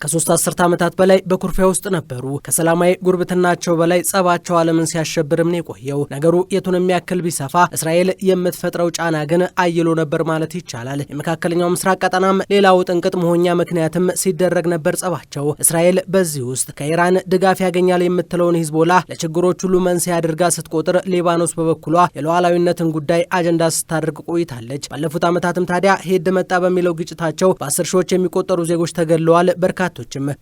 ከ3 አስርት ዓመታት በላይ በኩርፊያ ውስጥ ነበሩ። ከሰላማዊ ጉርብትናቸው በላይ ጸባቸው ዓለምን ሲያሸብርም ነው የቆየው። ነገሩ የቱንም ያክል ቢሰፋ እስራኤል የምትፈጥረው ጫና ግን አይሎ ነበር ማለት ይቻላል። የመካከለኛው ምስራቅ ቀጠናም ሌላው ጥንቅጥ መሆኛ ምክንያትም ሲደረግ ነበር ጸባቸው። እስራኤል በዚህ ውስጥ ከኢራን ድጋፍ ያገኛል የምትለውን ሂዝቦላ ለችግሮች ሁሉ መንስኤ አድርጋ ስትቆጥር፣ ሊባኖስ በበኩሏ የሉዓላዊነትን ጉዳይ አጀንዳ ስታደርግ ቆይታለች። ባለፉት ዓመታትም ታዲያ ሄድ መጣ በሚለው ግጭታቸው በ10 ሺዎች የሚቆጠሩ ዜጎች ተገድለዋል። በርካቶችም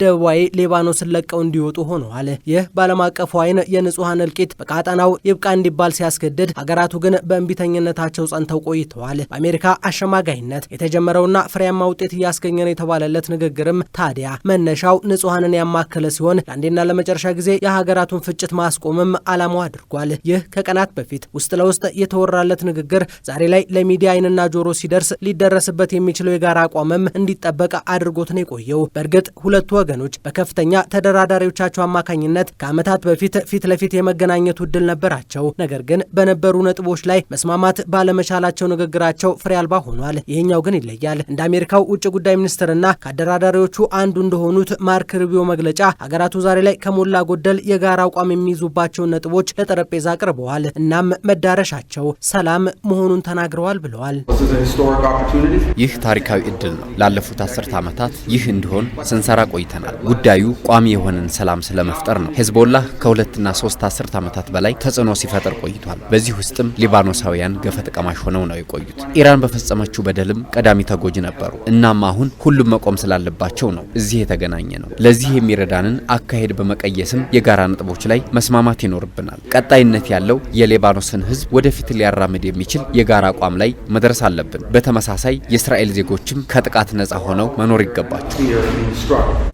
ደቡባዊ ሊባኖስን ለቀው እንዲወጡ ሆነዋል። ይህ በዓለም አቀፉ ዓይን የንጹሐን እልቂት በቀጣናው ይብቃ እንዲባል ሲያስገድድ፣ ሀገራቱ ግን በእንቢተኝነታቸው ጸንተው ቆይተዋል። በአሜሪካ አሸማጋይነት የተጀመረውና ፍሬያማ ውጤት እያስገኘ ነው የተባለለት ንግግርም ታዲያ መነሻው ንጹሐንን ያማከለ ሲሆን ለአንዴና ለመጨረሻ ጊዜ የሀገራቱን ፍጭት ማስቆምም ዓላማው አድርጓል። ይህ ከቀናት በፊት ውስጥ ለውስጥ የተወራለት ንግግር ዛሬ ላይ ለሚዲያ ዓይንና ጆሮ ሲደርስ ሊደረስበት የሚችለው የጋራ አቋምም እንዲጠበቅ አድርጎት ነው የቆየው። በእርግጥ ሁለቱ ወገኖች በከፍተኛ ተደራዳሪዎቻቸው አማካኝነት ከዓመታት በፊት ፊት ለፊት የመገናኘቱ እድል ነበራቸው። ነገር ግን በነበሩ ነጥቦች ላይ መስማማት ባለመቻላቸው ንግግራቸው ፍሬ አልባ ሆኗል። ይሄኛው ግን ይለያል። እንደ አሜሪካው ውጭ ጉዳይ ሚኒስትርና ከአደራዳሪዎቹ አንዱ እንደሆኑት ማርክ ሩቢዮ መግለጫ ሀገራቱ ዛሬ ላይ ከሞላ ጎደል የጋራ አቋም የሚይዙባቸውን ነጥቦች ለጠረጴዛ አቅርበዋል። እናም መዳረሻቸው ሰላም መሆኑን ተናግረዋል ብለዋል። ይህ ታሪካዊ እድል ነው። ላለፉት 10 ዓመታት ይህ እንዲሆን ስንሰራ ቆይተናል። ጉዳዩ ቋሚ የሆነን ሰላም ስለመፍጠር ነው። ሂዝቦላህ ከ2 እና 3 አስርት ዓመታት በላይ ተጽዕኖ ሲፈጥር ቆይቷል። በዚህ ውስጥም ሊባኖሳውያን ገፈት ቀማሽ ሆነው ነው የቆዩት። ኢራን በፈጸመችው በደልም ቀዳሚ ተጎጂ ነበሩ። እናም አሁን ሁሉም መቆም ስላለባቸው ነው እዚህ የተገናኘ ነው። ለዚህ የሚረዳንን አካሄድ በመቀየስም የጋራ ነጥቦች ላይ መስማማት ይኖርብናል። ቀጣይነት ያለው የሊባኖስን ሕዝብ ወደፊት ሊያራምድ የሚችል የጋራ አቋም ላይ መድረስ አለብን። በተመሳሳይ የእስራኤል ዜጎችም ከጥቃት ነጻ ሆነው መኖር ይገባቸው።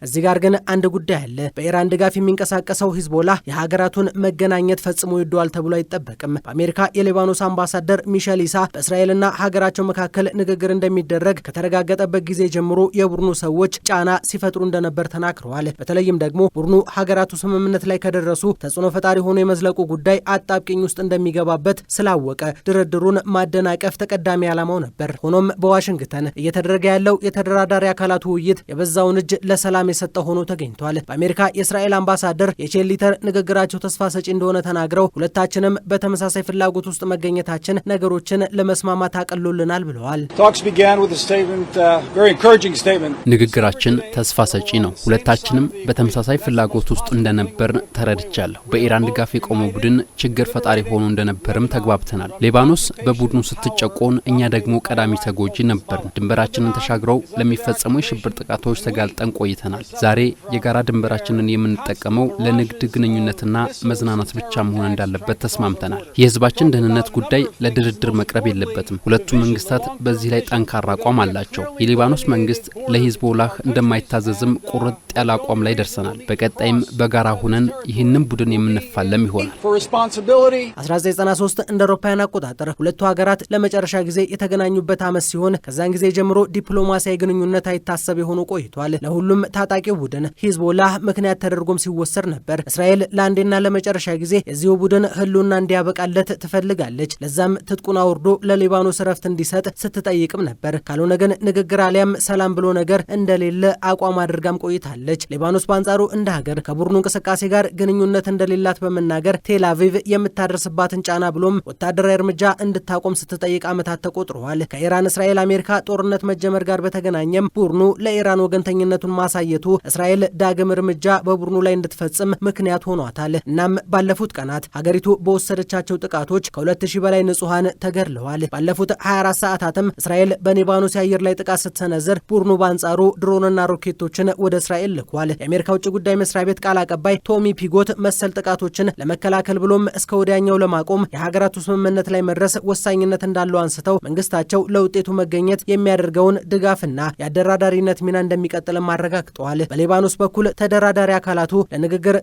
እዚህ ጋር ግን አንድ ጉዳይ አለ። በኢራን ድጋፍ የሚንቀሳቀሰው ሂዝቦላ የሀገራቱን መገናኘት ፈጽሞ ይወደዋል ተብሎ አይጠበቅም። በአሜሪካ የሊባኖስ አምባሳደር ሚሼል ኢሳ በእስራኤልና ሀገራቸው መካከል ንግግር እንደሚደረግ ከተረጋገጠበት ጊዜ ጀምሮ የቡድኑ ሰዎች ጫና ሲፈጥሩ እንደነበር ተናግረዋል። በተለይም ደግሞ ቡድኑ ሀገራቱ ስምምነት ላይ ከደረሱ ተጽዕኖ ፈጣሪ ሆኖ የመዝለቁ ጉዳይ አጣብቂኝ ውስጥ እንደሚገባበት ስላወቀ ድርድሩን ማደናቀፍ ተቀዳሚ ዓላማው ነበር። ሆኖም በዋሽንግተን እየተደረገ ያለው የተደራዳሪ አካላቱ ውይይት የበዛውን እጅ ለሰላም የሰጠ ሆኖ ተገኝቷል። በአሜሪካ የእስራኤል አምባሳደር የቼሊተር ንግግራቸው ተስፋ ሰጪ እንደሆነ ተናግረው ሁለታችንም በተመሳሳይ ፍላጎት ውስጥ መገኘታችን ነገሮችን ለመስማማት አቀሎልናል ብለዋል። ንግግራችን ተስፋ ሰጪ ነው። ሁለታችንም በተመሳሳይ ፍላጎት ውስጥ እንደነበር ተረድቻለሁ። በኢራን ድጋፍ የቆመው ቡድን ችግር ፈጣሪ ሆኖ እንደነበርም ተግባብተናል። ሊባኖስ በቡድኑ ስትጨቆን፣ እኛ ደግሞ ቀዳሚ ተጎጂ ነበርን። ድንበራችንን ተሻግረው ለሚፈጸሙ የሽብር ጥቃቶች ተጋልጠን ቆይተናል። ዛሬ የጋራ ድንበራችንን የምንጠቀመው ለንግድ ግንኙነትና መዝናናት ብቻ መሆን እንዳለበት ተስማምተናል። የሕዝባችን ደህንነት ጉዳይ ለድርድር መቅረብ የለበትም። ሁለቱም መንግስታት በዚህ ላይ ጠንካራ አቋም አላቸው። የሊባኖስ መንግስት ለሂዝቦላህ እንደማይታዘዝም ቁርጥ ያለ አቋም ላይ ደርሰናል። በቀጣይም በጋራ ሆነን ይህንን ቡድን የምንፋለም ይሆናል። 1993 እንደ አውሮፓውያን አቆጣጠር ሁለቱ ሀገራት ለመጨረሻ ጊዜ የተገናኙበት ዓመት ሲሆን ከዛን ጊዜ ጀምሮ ዲፕሎማሲያዊ ግንኙነት አይታሰብ የሆኑ ቆይቷል። ለሁሉም ታጣቂው ቡድን ሂዝቦላህ ምክንያት ተደርጎም ሲወሰድ ነበር። እስራኤል ለአንዴና ለመጨረሻ ጊዜ የዚሁ ቡድን ህልውና እንዲያበቃለት ትፈልጋለች። ለዛም ትጥቁን አውርዶ ለሊባኖስ ረፍት እንዲሰጥ ስትጠይቅም ነበር። ካልሆነ ግን ንግግር አሊያም ሰላም ብሎ ነገር እንደሌለ አቋም አድርጋም ቆይታለች። ሊባኖስ በአንጻሩ እንደ ሀገር ከቡድኑ እንቅስቃሴ ጋር ግንኙነት እንደሌላት በመናገር ቴል አቪቭ የምታደርስባትን ጫና ብሎም ወታደራዊ እርምጃ እንድታቆም ስትጠይቅ ዓመታት ተቆጥረዋል። ከኢራን እስራኤል አሜሪካ ጦርነት መጀመር ጋር በተገናኘም ቡድኑ ለኢራን ወገንተኝነቱን ማሳየቱ እስራኤል ዳግም እርምጃ በቡድኑ ላይ እንድትፈጽም ምክንያት ሆኗታል። እናም ባለፉት ቀናት ሀገሪቱ በወሰደቻቸው ጥቃቶች ከ2000 በላይ ንጹሐን ተገድለዋል። ባለፉት 24 ሰዓታትም እስራኤል በሊባኖስ የአየር ላይ ጥቃት ስትሰነዝር፣ ቡድኑ በአንጻሩ ድሮንና ሮኬቶችን ወደ እስራኤል ልኳል። የአሜሪካ ውጭ ጉዳይ መስሪያ ቤት ቃል አቀባይ ቶሚ ፒጎት መሰል ጥቃቶችን ለመከላከል ብሎም እስከ ወዲያኛው ለማቆም የሀገራቱ ስምምነት ላይ መድረስ ወሳኝነት እንዳለው አንስተው መንግስታቸው ለውጤቱ መገኘት የሚያደርገውን ድጋፍና የአደራዳሪነት ሚና እንደሚቀጥልም አረጋግጠዋል። በሊባኖስ በኩል ተደራዳሪ አካላቱ ለንግግር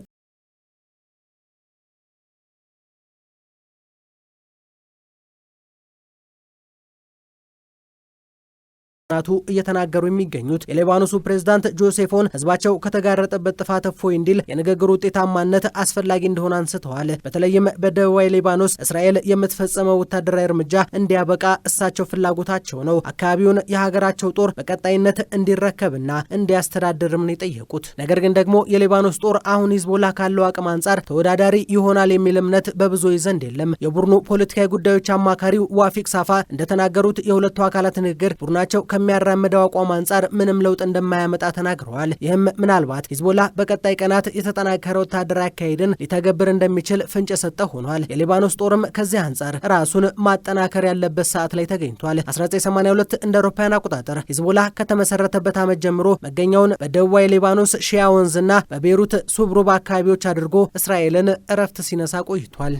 ናቱ እየተናገሩ የሚገኙት። የሊባኖሱ ፕሬዝዳንት ጆሴፎን ህዝባቸው ከተጋረጠበት ጥፋት እፎይ እንዲል የንግግሩ ውጤታማነት አስፈላጊ እንደሆነ አንስተዋል። በተለይም በደቡባዊ ሊባኖስ እስራኤል የምትፈጸመው ወታደራዊ እርምጃ እንዲያበቃ እሳቸው ፍላጎታቸው ነው። አካባቢውን የሀገራቸው ጦር በቀጣይነት እንዲረከብና እንዲያስተዳድርም ነው የጠየቁት። ነገር ግን ደግሞ የሊባኖስ ጦር አሁን ሂዝቦላ ካለው አቅም አንጻር ተወዳዳሪ ይሆናል የሚል እምነት በብዙዎች ዘንድ የለም። የቡድኑ ፖለቲካዊ ጉዳዮች አማካሪው ዋፊቅ ሳፋ እንደተናገሩት የሁለቱ አካላት ንግግር ቡድናቸው ከሚያራምደው አቋም አንጻር ምንም ለውጥ እንደማያመጣ ተናግረዋል። ይህም ምናልባት ሂዝቦላ በቀጣይ ቀናት የተጠናከረ ወታደራዊ አካሄድን ሊተገብር እንደሚችል ፍንጭ የሰጠ ሆኗል። የሊባኖስ ጦርም ከዚህ አንጻር ራሱን ማጠናከር ያለበት ሰዓት ላይ ተገኝቷል። 1982 እንደ አውሮፓውያን አቆጣጠር ሂዝቦላ ከተመሰረተበት ዓመት ጀምሮ መገኛውን በደቡባዊ ሊባኖስ ሺያ ወንዝና በቤሩት ሱብሩብ አካባቢዎች አድርጎ እስራኤልን እረፍት ሲነሳ ቆይቷል።